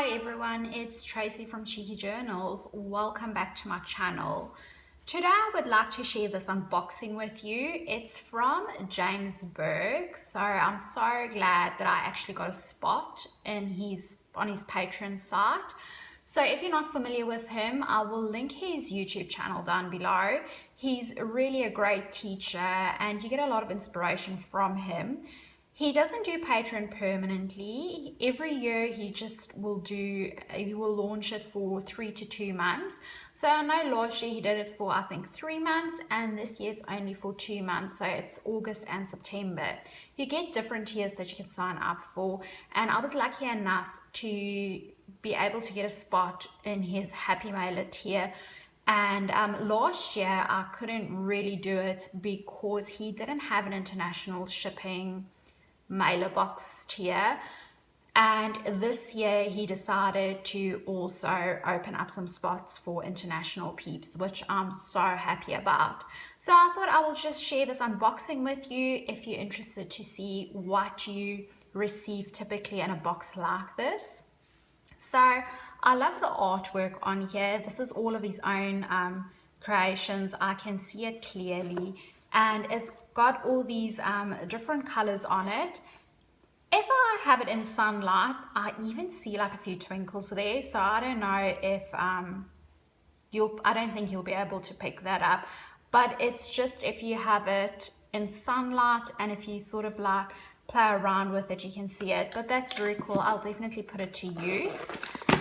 Hi everyone, it's Tracy from Cheeky Journals. Welcome back to my channel. Today I would like to share this unboxing with you. It's from James Burke. So I'm so glad that I actually got a spot on his Patreon site. So if you're not familiar with him, I will link his YouTube channel down below. He's really a great teacher and you get a lot of inspiration from him. He doesn't do Patreon permanently. Every year he will launch it for 3 to 2 months. So I know last year he did it for I think 3 months and this year's only for 2 months. So it's August and September. You get different tiers that you can sign up for. And I was lucky enough to be able to get a spot in his Happy Mailer tier. And last year I couldn't really do it because he didn't have an international shipping mailer box tier, and this year he decided to also open up some spots for international peeps, which I'm so happy about. So I thought I will just share this unboxing with you if you're interested to see what you receive typically in a box like this. So I love the artwork on here. This is all of his own creations. I can see it clearly, and it's got all these different colors on it. If I have it in sunlight, I even see like a few twinkles there, so I don't know if I don't think you'll be able to pick that up, but it's just if you have it in sunlight and if you sort of like play around with it, you can see it. But that's very cool. I'll definitely put it to use.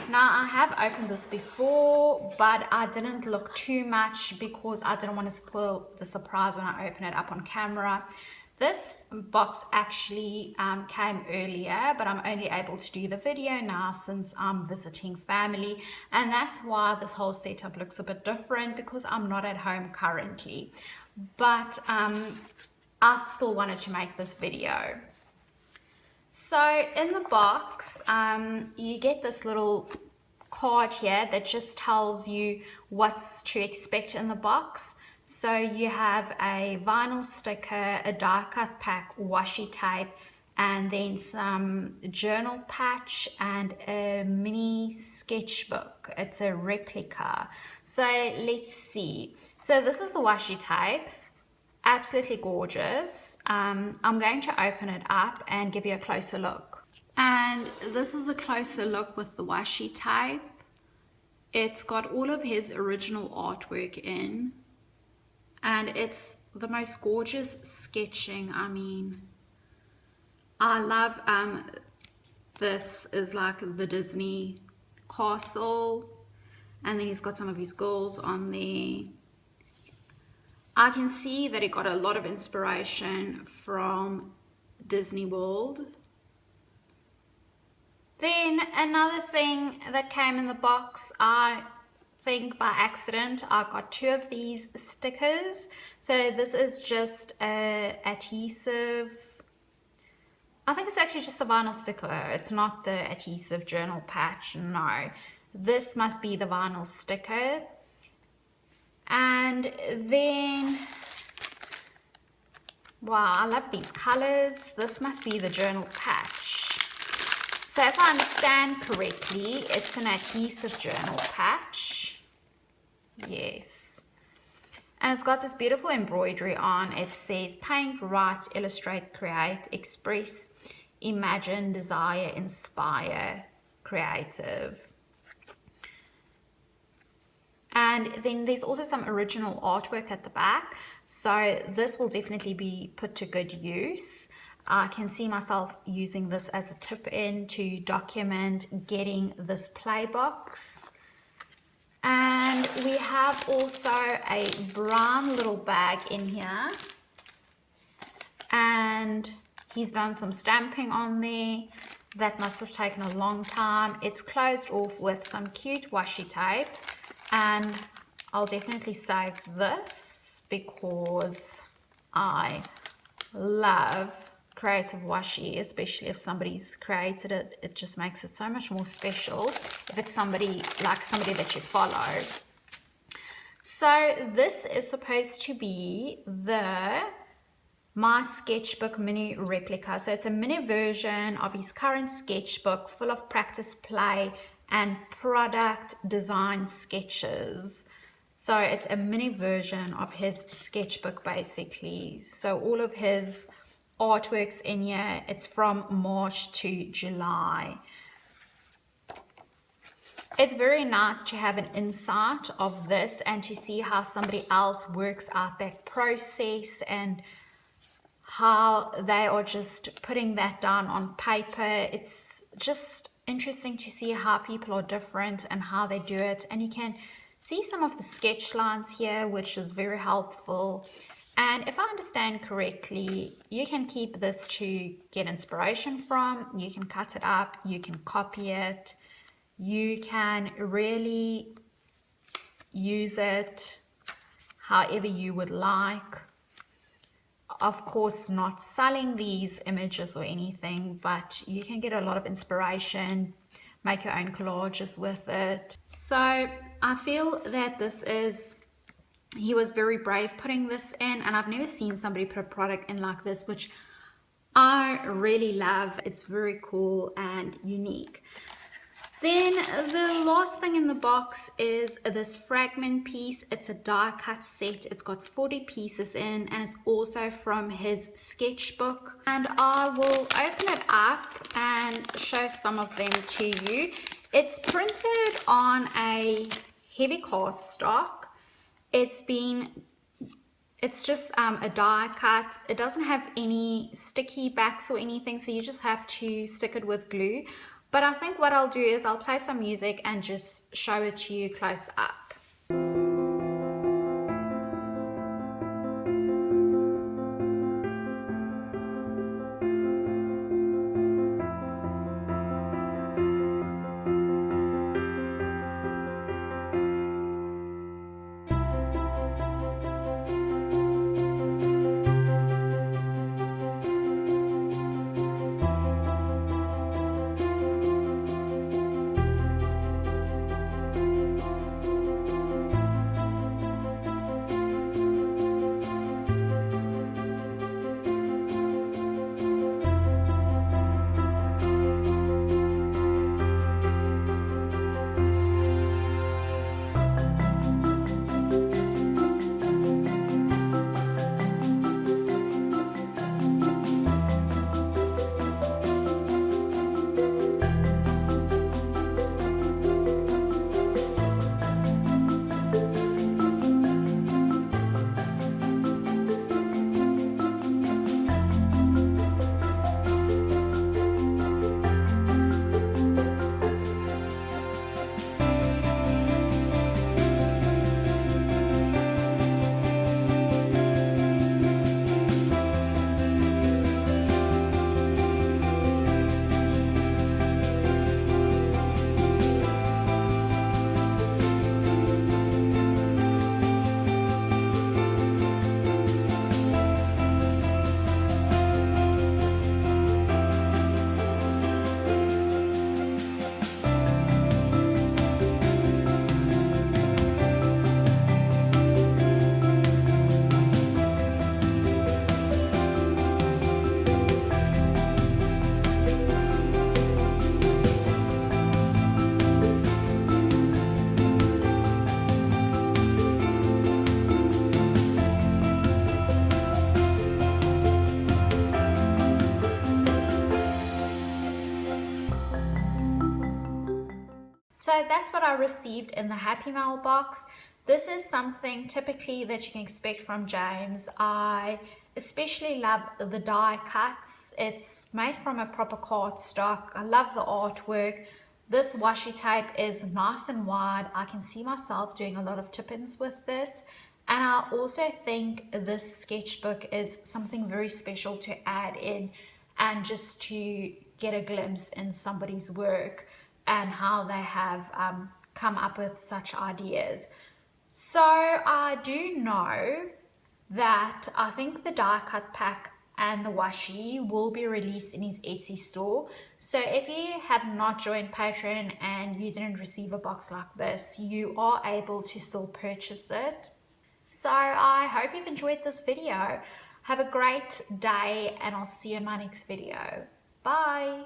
Now I have opened this before, but I didn't look too much because I didn't want to spoil the surprise when I open it up on camera. This box actually came earlier, but I'm only able to do the video now since I'm visiting family, and that's why this whole setup looks a bit different because I'm not at home currently. But I still wanted to make this video. So in the box, you get this little card here that just tells you what's to expect in the box. So you have a vinyl sticker, a die cut pack, washi tape, and then some journal patch and a mini sketchbook. It's a replica. So let's see. So this is the washi tape. Absolutely gorgeous. I'm going to open it up and give you a closer look. And this is a closer look with the washi tape. It's got all of his original artwork in, and it's the most gorgeous sketching. I mean, I love this is like the Disney castle, and then he's got some of his girls on there. I can see that he got a lot of inspiration from Disney World. Then another thing that came in the box, I think by accident, I got 2 of these stickers. So this is just a adhesive. I think it's actually just a vinyl sticker. It's not the adhesive journal patch. No, this must be the vinyl sticker. And then, wow, I love these colors. This must be the journal patch. So if I understand correctly, it's an adhesive journal patch. Yes. And it's got this beautiful embroidery on. It says paint, write, illustrate, create, express, imagine, desire, inspire, creative. And then there's also some original artwork at the back. So this will definitely be put to good use. I can see myself using this as a tip in to document getting this play box. And we have also a brown little bag in here. And he's done some stamping on there. That must have taken a long time. It's closed off with some cute washi tape. And I'll definitely save this because I love creative washi, especially if somebody's created it. It just makes it so much more special if it's somebody that you follow. So this is supposed to be the My Sketchbook mini replica. So it's a mini version of his current sketchbook full of practice, play and product design sketches. So it's a mini version of his sketchbook basically. So all of his artworks in here, it's from March to July. It's very nice to have an insight of this and to see how somebody else works out that process and how they are just putting that down on paper. It's just interesting to see how people are different and how they do it. And you can see some of the sketch lines here, which is very helpful. And if I understand correctly, you can keep this to get inspiration from. You can cut it up, you can copy it, you can really use it however you would like. Of course, not selling these images or anything, but you can get a lot of inspiration, make your own collages with it. So I feel that he was very brave putting this in, and I've never seen somebody put a product in like this, which I really love. It's very cool and unique. Then the last thing in the box is this fragment piece. It's a die cut set. It's got 40 pieces in, and it's also from his sketchbook. And I will open it up and show some of them to you. It's printed on a heavy cardstock. It's just a die cut. It doesn't have any sticky backs or anything, so you just have to stick it with glue. But I think what I'll do is I'll play some music and just show it to you close up. So that's what I received in the Happy Mail box. This is something typically that you can expect from James. I especially love the die cuts. It's made from a proper cardstock. I love the artwork. This washi tape is nice and wide. I can see myself doing a lot of tip-ins with this. And I also think this sketchbook is something very special to add in and just to get a glimpse in somebody's work and how they have come up with such ideas. So I do know that I think the die cut pack and the washi will be released in his Etsy store. So if you have not joined Patreon and you didn't receive a box like this, you are able to still purchase it. So I hope you've enjoyed this video. Have a great day and I'll see you in my next video. Bye.